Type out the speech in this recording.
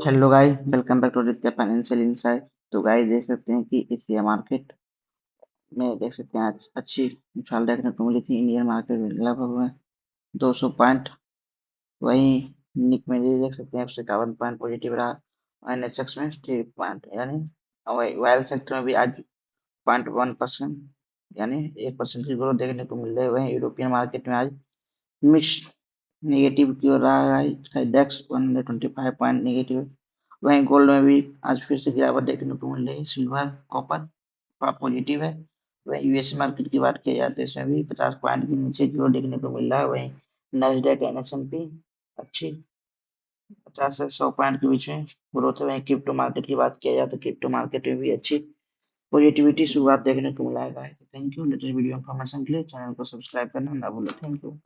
Hello guys, welcome back to Aditya financial insight. तो guys देख सकते हैं कि इस शेयर मार्केट में देख सकते हैं आज अच्छी उछाल देखने को मिली थी। इंडियन मार्केट में लगभग में 200 पॉइंट, वहीं निक में देख सकते हैं 151 पॉइंट पॉजिटिव रहा और एनएसएक्स में 3 पॉइंट यानी वायल सेक्टर में भी आज 0.1% यानी 1% की ग्रोथ देखने को मिल रही है। वहीं यूरोपियन मार्केट में आज मिक्स्ड नेगेटिव की ओर रहा है। डेक्स 125 पॉइंट नेगेटिव। वहीं गोल्ड में भी आज फिर से गिरावट देखने को मिल रही है। सिल्वर कॉपर थोड़ा पॉजिटिव है। वहीं यूएस मार्केट की बात की जाए तो इसमें भी 50 पॉइंट के नीचे की ओर देखने को मिल रहा है। वहीं नैस्डैक एंड एसएनपी अच्छी 50 से 100 पॉइंट के बीच में ग्रोथ है। वहीं क्रिप्टो मार्केट की बात किया जाए तो क्रिप्टो मार्केट में भी अच्छी पॉजिटिविटी शुरुआत देखने को मिला है। Thank you. Latest video information के लिए चैनल को सब्सक्राइब करना ना भूलें। Thank you.